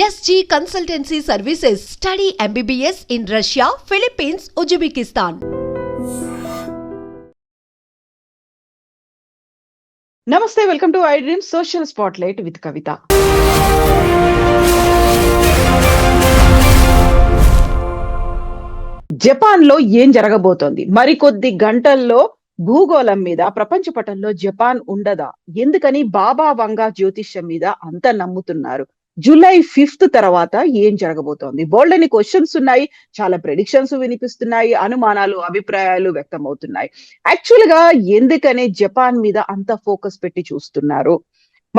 SG Consultancy Services. Study MBBS in Russia, Philippines, Uzbekistan. నమస్తే, welcome to I dream social spotlight with Kavitha. Japan లో ఏం జరగబోతోంది? మరికొద్ది గంటల్లో భూగోళం మీద ప్రపంచ పటంలో జపాన్ ఉండదా? ఎందుకని బాబా వంగా జ్యోతిష్యం మీద అంత నమ్ముతున్నారు? జూలై 5 తర్వాత ఏం జరగబోతోంది? బోల్డ్ అని క్వశ్చన్స్ ఉన్నాయి, చాలా ప్రెడిక్షన్స్ వినిపిస్తున్నాయి, అనుమానాలు, అభిప్రాయాలు వ్యక్తం అవుతున్నాయి. యాక్చువల్ గా ఎందుకని జపాన్ మీద అంత ఫోకస్ పెట్టి చూస్తున్నారు?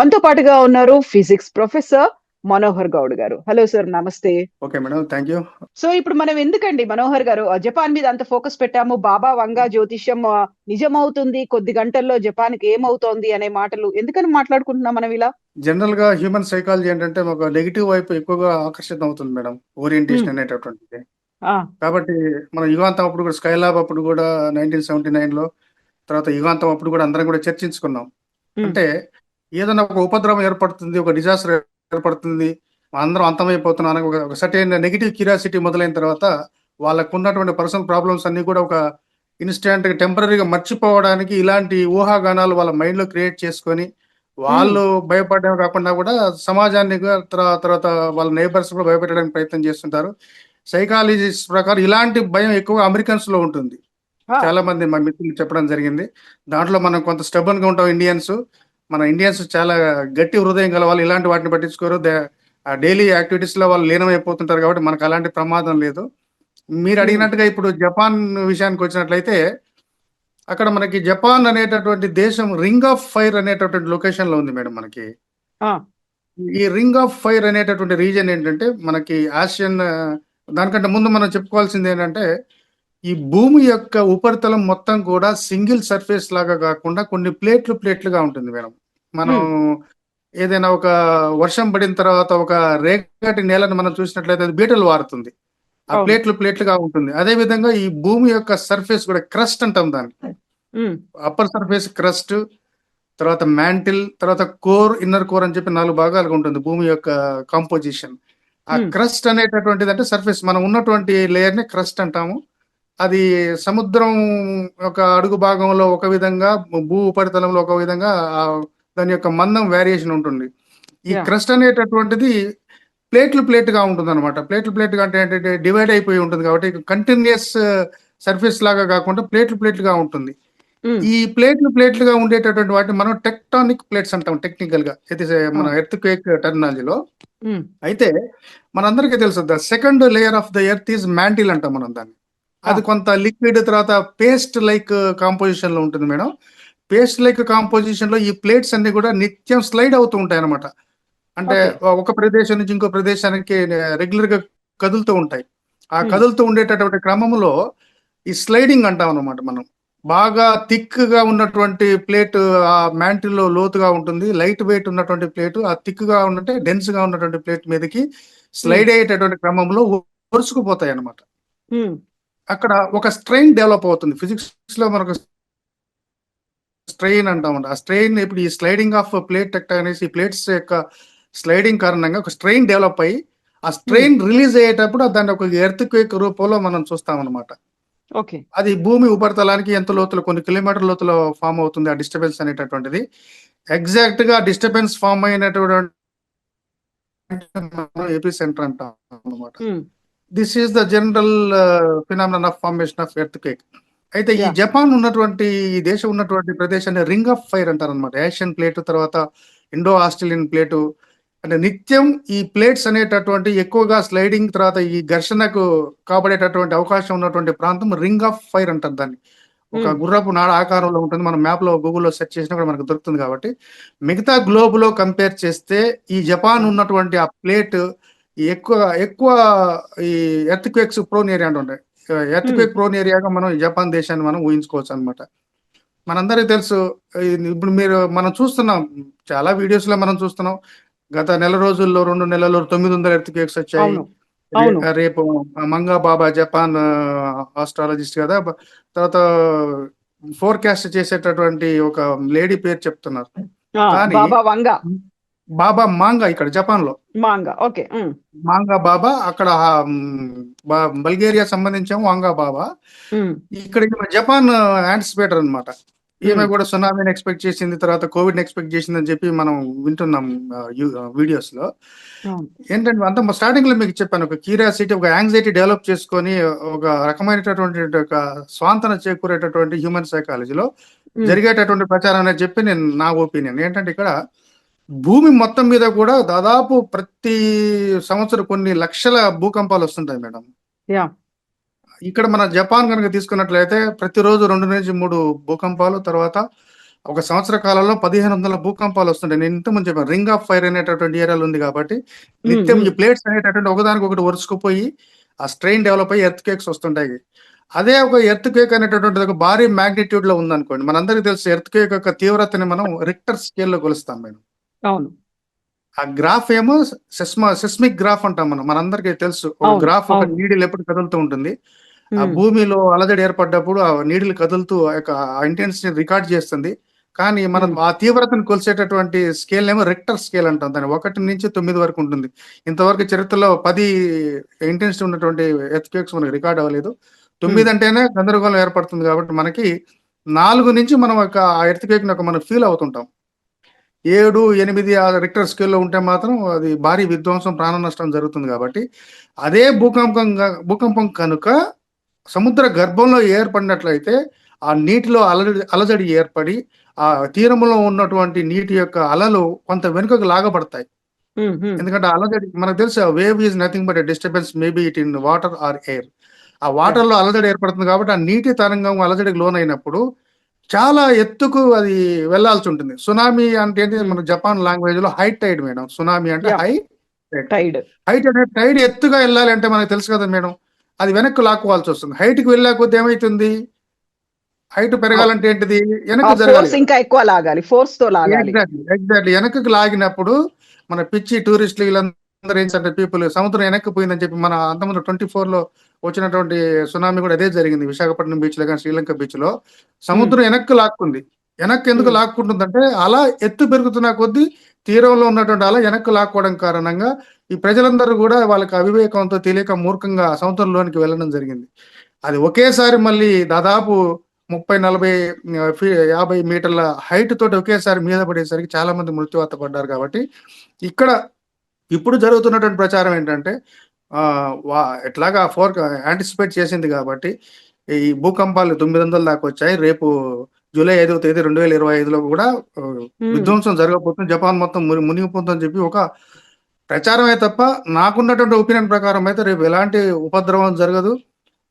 మనతో పాటుగా ఉన్నారు ఫిజిక్స్ ప్రొఫెసర్ మనోహర్ గౌడ్ గారు. హలో సార్, నమస్తే. Okay madam, thank you. So ఇప్పుడు మనం ఎందుకండి మనోహర్ గారు జపాన్ మీద అంత ఫోకస్ పెట్టాము? బాబా వంగా జ్యోతిష్యం నిజమవుతుంది, కొద్ది గంటల్లో జపాన్ కి ఏమవుతోంది అనే మాటలు ఎందుకని మాట్లాడుకుంటున్నాం మనం ఇలా? జనరల్ గా హ్యూమన్ సైకాలజీ ఏంటంటే ఒక నెగిటివ్ వైపు ఎక్కువగా ఆకర్షితం అవుతుంది మేడం, ఓరియంటేషన్ అనేటటువంటిది. కాబట్టి మన యుగాంతం అప్పుడు కూడా, స్కైలాబ్ అప్పుడు కూడా 1979 లో, తర్వాత యుగాంతం అప్పుడు కూడా అందరం కూడా చర్చించుకున్నాం. అంటే ఏదైనా ఒక ఉపద్రవం ఏర్పడుతుంది, ఒక డిజాస్టర్ ఏర్పడుతుంది, అందరం అంతమైపోతున్నాం, ఒక సర్టెన్ నెగిటివ్ క్యూరియాసిటీ మొదలైన తర్వాత వాళ్ళకు ఉన్నటువంటి పర్సనల్ ప్రాబ్లమ్స్ అన్ని కూడా ఒక ఇన్స్టెంట్ టెంపరీగా మర్చిపోవడానికి ఇలాంటి ఊహాగానాలు వాళ్ళ మైండ్ లో క్రియేట్ చేసుకొని వాళ్ళు భయపడడం కాకుండా కూడా సమాజాన్ని తర్వాత వాళ్ళ నైబర్స్ కూడా భయపెట్టడానికి ప్రయత్నం చేస్తుంటారు. సైకాలజిస్ట్ ప్రకారం ఇలాంటి భయం ఎక్కువ అమెరికన్స్ లో ఉంటుంది. చాలా మంది మా మిత్రులు చెప్పడం జరిగింది. దాంట్లో మనం కొంత స్టబన్ గా ఉంటాం ఇండియన్స్. మన ఇండియన్స్ చాలా గట్టి హృదయం గల వాళ్ళు, ఇలాంటి వాటిని పట్టించుకోరు. డైలీ యాక్టివిటీస్ లో వాళ్ళు లీనమైపోతుంటారు కాబట్టి మనకు అలాంటి ప్రమాదం లేదు. మీరు అడిగినట్టుగా ఇప్పుడు జపాన్ విషయానికి వచ్చినట్లయితే, అక్కడ మనకి జపాన్ అనేటటువంటి దేశం రింగ్ ఆఫ్ ఫైర్ అనేటటువంటి లొకేషన్ లో ఉంది మేడం. మనకి ఈ రింగ్ ఆఫ్ ఫైర్ అనేటటువంటి రీజన్ ఏంటంటే, మనకి ఆసియన్, దానికంటే ముందు మనం చెప్పుకోవాల్సింది ఏంటంటే, ఈ భూమి యొక్క ఉపరితలం మొత్తం కూడా సింగిల్ సర్ఫేస్ లాగా కాకుండా కొన్ని ప్లేట్లుగా ఉంటుంది మేడం. మనం ఏదైనా ఒక వర్షం పడిన తర్వాత ఒక రేగటి నేలను మనం చూసినట్లయితే అది బీటలు వారుతుంది, ఆ ప్లేట్లుగా ఉంటుంది. అదే విధంగా ఈ భూమి యొక్క సర్ఫేస్ కూడా క్రస్ట్ అంటాం దాన్ని. అప్పర్ సర్ఫేస్ క్రస్ట్, తర్వాత మ్యాంటిల్, తర్వాత కోర్, ఇన్నర్ కోర్ అని చెప్పి 4 భాగాలుగా ఉంటుంది భూమి యొక్క కాంపోజిషన్. ఆ క్రస్ట్ అనేటటువంటిది అంటే సర్ఫేస్, మనం ఉన్నటువంటి లేయర్ ని క్రస్ట్ అంటాము. అది సముద్రం ఒక అడుగు భాగంలో ఒక విధంగా, భూ ఉపరితలంలో ఒక విధంగా దాని యొక్క మందం వేరియేషన్ ఉంటుంది. ఈ క్రస్ట్ అనేటటువంటిది ప్లేట్గా ఉంటుంది అనమాట. ప్లేట్గా అంటే ఏంటంటే డివైడ్ అయిపోయి ఉంటుంది కాబట్టి కంటిన్యూస్ సర్ఫేస్ లాగా కాకుండా ప్లేట్లుగా ఉంటుంది. ఈ ప్లేట్లుగా ఉండేటటువంటి వాటిని మనం టెక్టానిక్ ప్లేట్స్ అంటాం టెక్నికల్ గా, ఇది మన ఎర్త్ క్వేక్ టెర్మినాలజీలో. అయితే మనందరికీ తెలుసు, the second layer of the earth is mantle అంటాం మనం దాన్ని. అది కొంత లిక్విడ్ తర్వాత పేస్ట్ లైక్ కాంపోజిషన్ లో ఉంటుంది మేడం. పేస్ట్ లైక్ కాంపోజిషన్ లో ఈ ప్లేట్స్ అన్ని కూడా నిత్యం స్లైడ్ అవుతూ ఉంటాయి అనమాట. అంటే ఒక ప్రదేశం నుంచి ఇంకో ప్రదేశానికి రెగ్యులర్ గా కదులుతూ ఉంటాయి. ఆ కదులుతూ ఉండేటటువంటి క్రమంలో ఈ స్లైడింగ్ అంటాం అనమాట. మనం బాగా థిక్ గా ఉన్నటువంటి ప్లేట్ ఆ మ్యాంటిల్ లో లోతుగా ఉంటుంది, లైట్ వెయిట్ ఉన్నటువంటి ప్లేట్ ఆ థిక్ గా ఉన్నట్టే డెన్స్ గా ఉన్నటువంటి ప్లేట్ మీదకి స్లైడ్ అయ్యేటటువంటి క్రమంలో ఒరుసుకుపోతాయి అనమాట. అక్కడ ఒక స్ట్రెయిన్ డెవలప్ అవుతుంది. ఫిజిక్స్ లో మనకు స్ట్రెయిన్ అంటామంట. ఆ స్ట్రెయిన్ ఇప్పుడు ఈ స్లైడింగ్ ఆఫ్ ప్లేట్ టెక్టానిక్స్, ఈ ప్లేట్స్ యొక్క స్లైడింగ్ కారణంగా ఒక స్ట్రెయిన్ డెవలప్ అయ్యి ఆ స్ట్రెయిన్ రిలీజ్ అయ్యేటప్పుడు దాన్ని ఒక ఎర్త్ క్వేక్ రూపంలో మనం చూస్తాం అనమాట. అది భూమి ఉపరితలానికి ఎంత లోతులో, కొన్ని కిలోమీటర్ లోతులో ఫామ్ అవుతుంది ఆ డిస్టర్బెన్స్ అనేటటువంటిది. ఎగ్జాక్ట్ గా డిస్టర్బెన్స్ ఫామ్ అయినటువంటి ఏపీ సెంటర్ అంటాం అనమాట. This is the general phenomenon of formation of earth quake. అయితే ఈ జపాన్ ఉన్నటువంటి, ఈ దేశం ఉన్నటువంటి ప్రదేశాన్ని రింగ్ ఆఫ్ ఫైర్ అంటారు అనమాట. ఏషియన్ ప్లేట్, తర్వాత ఇండో ఆస్ట్రేలియన్ ప్లేటు. అంటే నిత్యం ఈ ప్లేట్స్ అనేటటువంటి ఎక్కువగా స్లైడింగ్, తర్వాత ఈ ఘర్షణకు కాబడేటటువంటి అవకాశం ఉన్నటువంటి ప్రాంతం రింగ్ ఆఫ్ ఫైర్ అంటారు దాన్ని. ఒక గుర్రపు నాడ ఆకారంలో ఉంటుంది. మనం మ్యాప్ లో గూగుల్లో సెర్చ్ చేసినా కూడా మనకు దొరుకుతుంది. కాబట్టి మిగతా గ్లోబ్ లో కంపేర్ చేస్తే ఈ జపాన్ ఉన్నటువంటి ఆ ప్లేట్ ఎక్కువ ఈ ఎర్త్ క్వేక్స్ ప్రోన్ ఏరియా అంటుంటాయి. ఎర్త్ క్వేక్ ప్రోన్ ఏరియాగా మనం ఈ జపాన్ దేశాన్ని మనం ఊహించుకోవచ్చు అనమాట. మనందరికీ తెలుసు, ఇప్పుడు మనం చూస్తున్నాం, చాలా వీడియోస్ లో మనం చూస్తున్నాం, గత నెల రోజుల్లో 2 నెలల్లో 900 ఎర్త్ క్వేక్స్ వచ్చాయి. రేపు మంగా బాబా, జపాన్ ఆస్ట్రాలజిస్ట్ కదా, తర్వాత ఫోర్కాస్ట్ చేసేటటువంటి ఒక లేడీ పేరు చెప్తున్నారు. కానీ బాబా మాంగా ఇక్కడ జపాన్ లో. Manga, okay. మాంగా బాబా అక్కడ బల్గేరియా సంబంధించాము వాంగా బాబా. ఇక్కడ జపాన్ యాంటిసిపేటర్ అన్నమాట. ఈమె కూడా సునామీని ఎక్స్పెక్ట్ చేసింది, తర్వాత కోవిడ్ ఎక్స్పెక్ట్ చేసింది అని చెప్పి మనం వింటున్నాం వీడియోస్ లో. ఏంటంటే అంత స్టార్టింగ్ లో మీకు చెప్పాను, ఒక క్యూరియాసిటీ, ఒక యాంగ్జైటీ డెవలప్ చేసుకొని ఒక రకమైనటువంటి ఒక స్వాంతన చేకూరేటటువంటి హ్యూమన్ సైకాలజీలో జరిగేటటువంటి ప్రచారం అనేది చెప్పి నా ఒపీనియన్ ఏంటంటే, ఇక్కడ భూమి మొత్తం మీద కూడా దాదాపు ప్రతి సంవత్సరం కొన్ని లక్షల భూకంపాలు వస్తుంటాయి మేడం. ఇక్కడ మన జపాన్ కనుక తీసుకున్నట్లయితే ప్రతిరోజు 2 నుంచి 3 భూకంపాలు, తర్వాత ఒక సంవత్సర కాలంలో 1500 భూకంపాలు వస్తుంటాయి. నేను ఇంతకుముందు చెప్పాను, రింగ్ ఆఫ్ ఫైర్ అనేటటువంటి ఏరియాలో ఉంది కాబట్టి నిత్యం ఈ ప్లేట్స్ అనేటటువంటి ఒకదానికి ఒకటి వరుసుకుపోయి ఆ స్ట్రెయిన్ డెవలప్ అయ్యి ఎర్త్ కేక్స్ వస్తుంటాయి. అదే ఒక ఎర్త్ కేక్ అనేటటువంటి ఒక భారీ మ్యాగ్నిట్యూడ్ లో ఉందనుకోండి, మనందరికీ తెలుసు ఎర్త్ కేక్ యొక్క తీవ్రతని మనం రిక్టర్ స్కేల్లో కొలుస్తాం మేడం. అవును. ఆ గ్రాఫ్ ఏమో సెస్మిక్ గ్రాఫ్ అంటాం మనం, మనందరికీ తెలుసు. ఒక గ్రాఫ్, ఒక నీడిల్ ఎప్పుడు కదులుతూ ఉంటుంది. ఆ భూమిలో అలజడి ఏర్పడ్డప్పుడు ఆ నీడిల్ కదులుతూ ఆ ఇంటెన్సిటీ రికార్డ్ చేస్తుంది. కానీ మనం ఆ తీవ్రతను కొలిసేటటువంటి స్కేల్ ఏమో రిక్టర్ స్కేల్ అంటాం. దాన్ని 1 నుంచి 9 వరకు ఉంటుంది. ఇంతవరకు చరిత్రలో 10 ఇంటెన్సిటీ ఉన్నటువంటి ఎర్త్ క్వేక్స్ మనకి రికార్డ్ అవ్వలేదు. 9 అంటేనే గందరగోళం ఏర్పడుతుంది కాబట్టి మనకి 4 నుంచి మనం ఆ ఎర్త్ క్వేక్ మనం ఫీల్ అవుతుంటాం. 7, 8 ఆ రిక్టర్ స్కేల్లో ఉంటే మాత్రం అది భారీ విధ్వంసం, ప్రాణ నష్టం జరుగుతుంది. కాబట్టి అదే భూకంపం కనుక సముద్ర గర్భంలో ఏర్పడినట్లయితే ఆ నీటిలో అలజడి ఏర్పడి ఆ తీరంలో ఉన్నటువంటి నీటి యొక్క అలలు కొంత వెనుకకు లాగబడతాయి. ఎందుకంటే అలజడి మనకు తెలుసు, wave is nothing but disturbance maybe it in water or air. ఆ వాటర్ లో అలజడి ఏర్పడుతుంది కాబట్టి ఆ నీటి తరంగం అలజడికి లోనైనప్పుడు చాలా ఎత్తుకు అది వెళ్లాల్సి ఉంటుంది. సునామీ అంటే మన జపాన్ లాంగ్వేజ్ లో హై టైడ్ మేడం. సునామీ అంటే హై టైడ్. టైడ్ ఎత్తుగా వెళ్ళాలి అంటే మనకు తెలుసు కదా మేడం, అది వెనక్కి లాక్కోవాల్సి వస్తుంది. హైట్ కి వెళ్ళే కొద్ది ఏమైతుంది, హైట్ పెరగాలంటే ఏంటిది, వెనక్కి జరగాలి, ఇంకా ఎక్కువ లాగాలి, ఫోర్స్ తో లాగాలి. ఎగ్జాక్ట్లీ వెనక్కి లాగినప్పుడు మన పిచ్చి టూరిస్టులు వీళ్ళందరూ ఏంటంటే పీపుల్ సముద్రం వెనక్కి పోయిందని చెప్పి, మన అంతకుముందు 24 లో వచ్చినటువంటి సునామీ కూడా అదే జరిగింది. విశాఖపట్నం బీచ్ లో కానీ శ్రీలంక బీచ్ లో సముద్రం వెనక్కి లాక్కుంది. వెనక్కి ఎందుకు లాక్కుంటుందంటే అలా ఎత్తు పెరుగుతున్న కొద్దీ తీరంలో ఉన్నటువంటి అలా వెనక్కి లాక్కోవడం కారణంగా ఈ ప్రజలందరూ కూడా వాళ్ళకి అవివేకంతో తెలియక మూర్ఖంగా సముద్రంలోనికి వెళ్ళడం జరిగింది. అది ఒకేసారి మళ్ళీ దాదాపు 30, 40, 50 మీటర్ల హైట్ తోటి ఒకేసారి మీద పడేసరికి చాలా మంది మృత్యువాత పడ్డారు. కాబట్టి ఇక్కడ ఇప్పుడు జరుగుతున్నటువంటి ప్రచారం ఏంటంటే, ఎట్లాగా యాంటిసిపేట్ చేసింది కాబట్టి ఈ భూకంపాలు 900 దాకా వచ్చాయి. రేపు జూలై 5వ తేదీ 2025లో కూడా విధ్వంసం జరగబోతుంది, జపాన్ మొత్తం మునిగిపోతుందని చెప్పి ఒక ప్రచారమే తప్ప నాకున్నటువంటి ఒపీనియన్ ప్రకారం అయితే రేపు ఎలాంటి ఉపద్రవం జరగదు.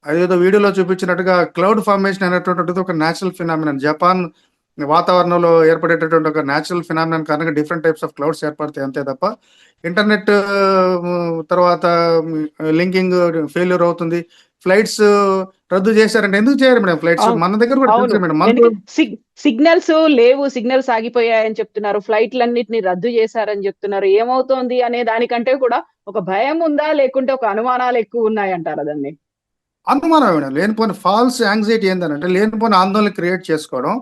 అదేదో వీడియోలో చూపించినట్టుగా క్లౌడ్ ఫార్మేషన్ అనేటువంటిది ఒక న్యాచురల్ ఫినామినన్. జపాన్ వాతావరణంలో ఏర్పడేటటువంటి ఒక న్యాచురల్ ఫినామినన్ కారణంగా డిఫరెంట్ టైప్స్ ఆఫ్ క్లౌడ్స్ ఏర్పడతాయి, అంతే తప్ప ఇంటర్నెట్ తర్వాత లింకింగ్ ఫెయిల్యూర్ అవుతుంది. ఫ్లైట్స్ రద్దు చేశారంటే ఎందుకు చేయరు మేడం? ఫ్లైట్స్ మన దగ్గర కూడా తెలుసు మేడం, సిగ్నల్స్ లేవు, సిగ్నల్స్ ఆగిపోయాయని చెప్తున్నారు, ఫ్లైట్లన్నిటిని రద్దు చేశారని చెప్తున్నారు. ఏమవుతోంది అనే దానికంటే కూడా ఒక భయం ఉందా, లేకుంటే ఒక అనుమానాలు ఎక్కువ ఉన్నాయంటారు దాన్ని? అనుమానం మేడం, లేనిపోయిన ఫాల్స్ యాంగ్జైటీ ఏంటంటే లేనిపోయిన ఆందోళన క్రియేట్ చేసుకోవడం.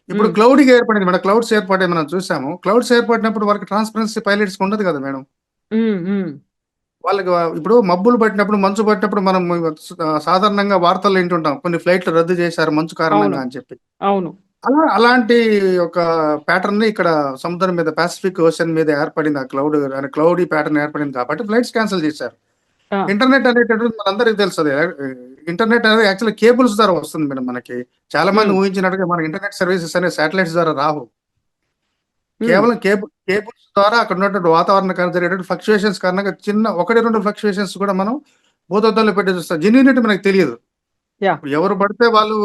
ఇప్పుడు క్లౌడ్గా ఏర్పడింది మేడం, క్లౌడ్స్ ఏర్పడే మనం చూసాము. క్లౌడ్స్ ఏర్పడినప్పుడు వాళ్ళకి ట్రాన్స్పరెన్సీ పైలట్స్ ఉండదు కదా మేడం. వాళ్ళకి ఇప్పుడు మబ్బులు పట్టినప్పుడు, మంచు పట్టినప్పుడు మనం సాధారణంగా వార్తల్లో వింటుంటాం, కొన్ని ఫ్లైట్లు రద్దు చేశారు మంచు కారణంగా అని చెప్పి. అవును. అలాంటి ఒక ప్యాటర్న్ ఇక్కడ సముద్రం మీద, పాసిఫిక్ ఓషన్ మీద ఏర్పడింది. ఆ క్లౌడీ ప్యాటర్న్ ఏర్పడింది కాబట్టి ఫ్లైట్స్ క్యాన్సిల్ చేశారు. ఇంటర్నెట్ అనేటటువంటి మనందరికీ తెలుసు, ఇంటర్నెట్ అనేది యాక్చువల్లీ కేబుల్స్ ద్వారా వస్తుంది మేడం. మనకి చాలా మంది ఊహించినట్టుగా మన ఇంటర్నెట్ సర్వీసెస్ అనే శాటిలైట్స్ ద్వారా రావు. కేవలం కేబుల్స్ ద్వారా అక్కడ ఉన్నటువంటి వాతావరణ జరిగేటువంటి ఫ్లక్చుయేషన్స్ కారణంగా చిన్న 1-2 ఫ్లక్చుయేషన్స్ కూడా మనం భూతత్వంలో పెట్టి చూస్తాం. జెన్యూనిటీ మనకు తెలియదు. ఎవరు పడితే వాళ్ళు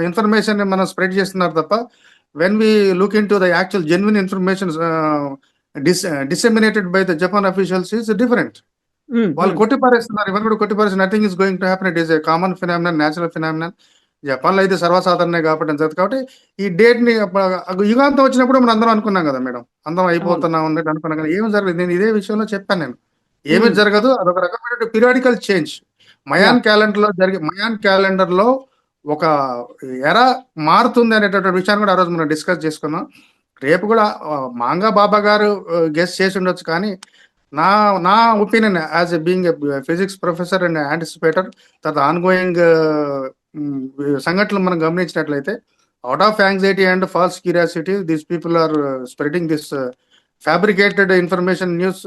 ఇన్ఫర్మేషన్ మనం స్ప్రెడ్ చేస్తున్నారు తప్ప when we look into the actual genuine information disseminated by the Japan officials is different. వాళ్ళు కొట్టిపారేస్తున్నారు, ఇవన్నీ కూడా కొట్టిపారేసి nothing is going to happen, it is a common phenomenon, natural phenomenon. జపాన్లో అయితే సర్వసాధారణమే కాబట్టి ఈ డేట్ ని యుగాంతం వచ్చినప్పుడు మనం అందరం అనుకున్నాం కదా మేడం, అందరం అయిపోతున్నాం అన్నట్టు అనుకున్నాం కదా. ఏమి జరగదు. నేను ఇదే విషయంలో చెప్పాను, నేను ఏమీ జరగదు. అదొక రకమైన పీరియాడికల్ చేంజ్. మయాన్ క్యాలెండర్ లో ఒక ఎరా మారుతుంది అనేటటువంటి విషయాన్ని కూడా ఆ రోజు మనం డిస్కస్ చేసుకున్నాం. రేపు కూడా మాంగా బాబా గారు గెస్ట్ చేసి ఉండొచ్చు, కానీ నా నా opinion as a being physics professor and anticipator, తర్వాత ఆన్గోయింగ్ సంఘటనలు మనం గమనించినట్లయితే, out of anxiety and false curiosity these people are spreading this fabricated information news.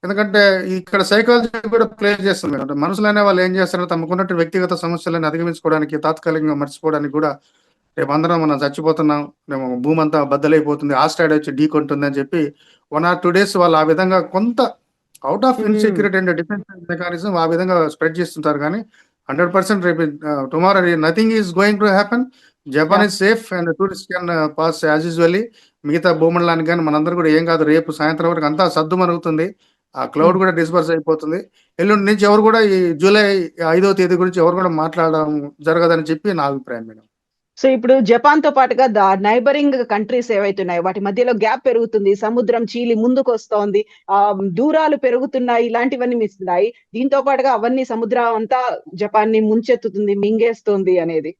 ఎందుకంటే ఇక్కడ సైకాలజీ కూడా ప్లే చేస్తుంది. అంటే మనుషులు అనే వాళ్ళు ఏం చేస్తారో తమకున్నట్టు వ్యక్తిగత సమస్యలను అధిగమించుకోవడానికి, తాత్కాలికంగా మర్చిపోవడానికి కూడా, రేపు అందరం మనం చచ్చిపోతున్నాం, మేము భూమి అంతా బద్దలైపోతుంది, ఆస్ట్రాయిడ్ వచ్చి ఢీ కొంటుంది అని చెప్పి 1 or 2 days వాళ్ళు ఆ విధంగా కొంత out of insecurity and defence mechanism ఆ విధంగా స్ప్రెడ్ చేస్తుంటారు. కానీ 100% రేపు tomorrow nothing is going to happen. Japan is safe and tourist can pass as usually. మిగతా భూమండలానికి కానీ మనందరూ కూడా ఏం కాదు, రేపు సాయంత్రం వరకు అంతా సద్దు మరుగుతుంది, ఆ క్లౌడ్ కూడా డిస్పర్స్ అయిపోతుంది. ఎల్లుండి నుంచి ఎవరు కూడా ఈ జూలై 5వ తేదీ గురించి ఎవరు కూడా మాట్లాడడం జరగదని చెప్పి నా అభిప్రాయం మేడం. సో ఇప్పుడు జపాన్ తో పాటుగా నైబరింగ్ కంట్రీస్ ఏవైతున్నాయి వాటి మధ్యలో గ్యాప్ పెరుగుతుంది, సముద్రం చీలి ముందుకు వస్తోంది, దూరాలు పెరుగుతున్నాయి, ఇలాంటివన్నీ మిస్తున్నాయి. దీంతో పాటుగా అవన్నీ సముద్రం అంతా జపాన్ ని ముంచెత్తుతుంది, మింగేస్తుంది అనేది.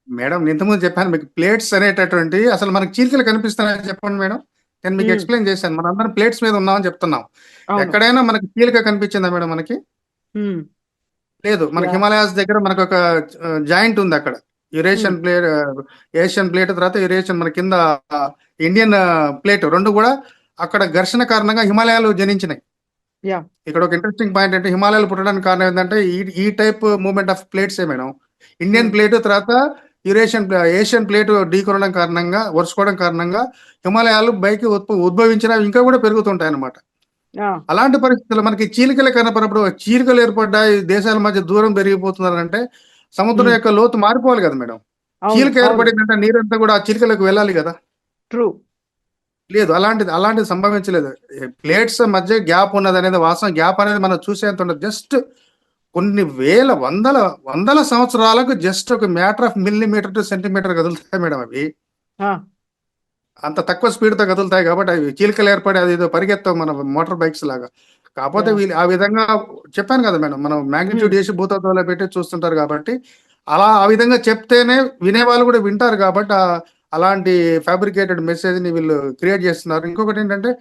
మేడం ఇంతకుముందు చెప్పాను మీకు, ప్లేట్స్ అనేటటువంటి అసలు మనకి చీలికలు కనిపిస్తున్నాయని చెప్పండి మేడం. నేను మీకు ఎక్స్ప్లెయిన్ చేశాను, మనం అందరం ప్లేట్స్ మీద ఉన్నామని చెప్తున్నాం. ఎక్కడైనా మనకి చీలిక కనిపించిందా మేడం? మనకి లేదు. మనకి హిమాలయాస్ దగ్గర మనకు ఒక జాయింట్ ఉంది, అక్కడ యురేషియన్ ప్లేట్, ఏషియన్ ప్లేట్, తర్వాత యురేషియన్ మన కింద ఇండియన్ ప్లేట్, రెండు కూడా అక్కడ ఘర్షణ కారణంగా హిమాలయాలు జనించినాయి. ఇక్కడ ఒక ఇంట్రెస్టింగ్ పాయింట్ అంటే, హిమాలయాలు పుట్టడానికి కారణం ఏంటంటే ఈ type movement of plates madam. Indian plate తర్వాత ఏషియన్ ప్లేట్ ఢీకొనడం కారణంగా, వరుసుకోవడం కారణంగా హిమాలయాలు పైకి ఉద్భవించిన ఇంకా కూడా పెరుగుతుంటాయి అన్నమాట. అలాంటి పరిస్థితుల్లో మనకి చీలికలు కనపడినప్పుడు, చీలికలు ఏర్పడ్డాయి, దేశాల మధ్య దూరం పెరిగిపోతున్నారంటే సముద్రం యొక్క లోతు మారిపోవాలి కదా మేడం. చీలిక ఏర్పడిందంటే నీరంతా కూడా ఆ చీలికలకు వెళ్ళాలి కదా. ట్రూ. లేదు, అలాంటిది సంభవించలేదు. ప్లేట్స్ మధ్య గ్యాప్ ఉన్నది అనేది వాస్తవం. గ్యాప్ అనేది మనం చూసేంత ఉండదు. జస్ట్ కొన్ని వందల సంవత్సరాలకు జస్ట్ ఒక matter of millimetre to centimetre కదులుతాయి మేడం. అవి అంత తక్కువ స్పీడ్తో కదులుతాయి కాబట్టి అవి చీలికలు ఏర్పడి అది ఏదో పరిగెత్తాం మన మోటార్ బైక్స్ లాగా. కాకపోతే వీళ్ళు ఆ విధంగా చెప్పాను కదా మేడం, మనం మ్యాగ్నిట్యూడ్ చేసి భూతత్వంలో పెట్టి చూస్తుంటారు కాబట్టి, ఆ విధంగా చెప్తేనే వినేవాళ్ళు కూడా వింటారు కాబట్టి అలాంటి ఫ్యాబ్రికేటెడ్ మెసేజ్ని వీళ్ళు క్రియేట్ చేస్తున్నారు. ఇంకొకటి ఏంటంటే,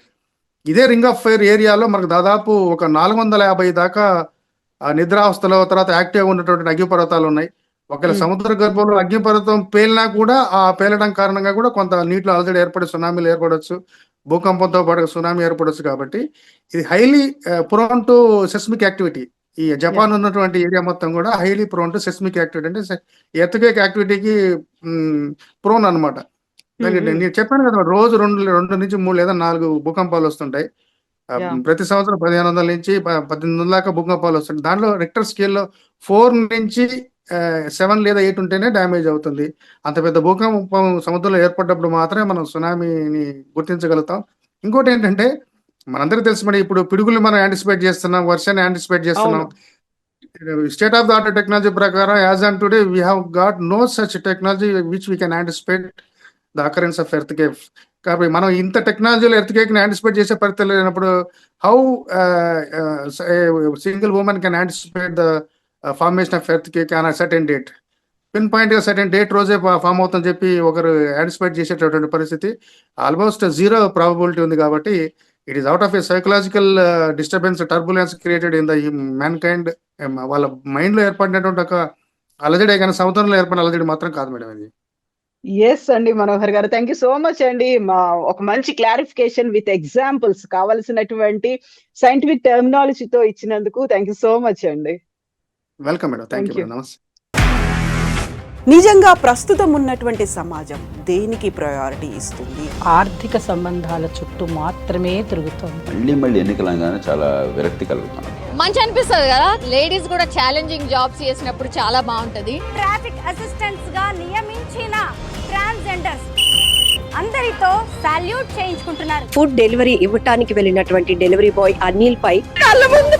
ఇదే రింగ్ ఆఫ్ ఫైర్ ఏరియాలో మనకు దాదాపు ఒక 450 దాకా నిద్రావస్థలో తర్వాత యాక్టివ్గా ఉన్నటువంటి అగ్నిపర్వతాలు ఉన్నాయి. ఒకవేళ సముద్ర గర్భంలో అగ్నిపర్వతం పేలినా కూడా ఆ పేలడం కారణంగా కూడా కొంత నీటిలో అలజడి ఏర్పడి సునామీలు ఏర్పడవచ్చు, భూకంపంతో పాటు సునామీ ఏర్పడవచ్చు. కాబట్టి ఇది highly prone to seismic activity. ఈ జపాన్ ఉన్నటువంటి ఏరియా మొత్తం కూడా highly prone to seismic activity, అంటే ఎర్త్క్వేక్ యాక్టివిటీకి ప్రోన్ అనమాట. నేను చెప్పాను కదా, రోజు 2 నుంచి 3 లేదా 4 భూకంపాలు వస్తుంటాయి. ప్రతి సంవత్సరం 1500 నుంచి 1800 దాకా భూకంపాలు వస్తుంటాయి. దాంట్లో రిక్టర్ స్కేల్లో 4 నుంచి 7 లేదా 8 ఉంటేనే డ్యామేజ్ అవుతుంది. అంత పెద్ద భూకంపం సముద్రంలో ఏర్పడ్డప్పుడు మాత్రమే మనం సునామీని గుర్తించగలుగుతాం. ఇంకోటి ఏంటంటే, మనందరికీ తెలుసు మరి, ఇప్పుడు పిడుగులు మనం యాంటిసిపేట్ చేస్తున్నాం, వర్షాన్ని యాంటిసిపేట్ చేస్తున్నాం. State of the art technology ప్రకారం as on today we have got no such technology which we can anticipate the occurrence of earthquake. కాబట్టి మనం ఇంత టెక్నాలజీలో ఎర్త్క్వేక్ని యాంటిసిపేట్ చేసే పరిస్థితి లేనప్పుడు how single women can anticipate the formation of earthquake on certain date, pin పాయింట్గా certain date రోజే ఫామ్ అవుతుందని చెప్పి ఒకరు యాంటిసిపేట్ చేసేటటువంటి పరిస్థితి ఆల్మోస్ట్ 0 ప్రాబబిలిటీ ఉంది. కాబట్టి it is out of a psychological disturbance, turbulence created in the man kind. వాళ్ళ మైండ్లో ఏర్పడినటువంటి ఒక అలజడే కానీ సముద్రంలో ఏర్పడిన అలజడి మాత్రం కాదు మేడం ఇది. ఎస్ అండి మనోహర్ గారు, థ్యాంక్ యూ సో మచ్ అండి. ఒక మంచి క్లారిఫికేషన్ విత్ ఎగ్జాంపుల్స్, కావాల్సినటువంటి సైంటిఫిక్ టెర్మినాలజీతో ఇచ్చినందుకు థ్యాంక్ యూ సో మచ్ అండి. Welcome madam, thank you. నమస్తే. నిజంగా ప్రస్తుతం ఉన్నటువంటి సమాజం దేనికి ప్రయారిటీ ఇస్తుంది? ఆర్థిక సంబంధాల చుట్టూ మాత్రమే తిరుగుతుంది. మళ్ళీ ఎన్నికలంగానే చాలా విరక్తి కలుగుతాం. మంచి అనిపిస్తుంది కదా, లేడీస్ కూడా ఛాలెంజింగ్ జాబ్స్ చేసినప్పుడు చాలా బాగుంటది. ట్రాఫిక్ అసిస్టెంట్స్ గా నియమించిన ట్రాన్స్జెండర్స్ అందరితో సాల్యూట్ చేయించుకుంటున్నారు. ఫుడ్ డెలివరీ ఇవ్వటానికి వెళ్ళినటువంటి డెలివరీ బాయ్ అనిల్ పై కళ్ళ ముందు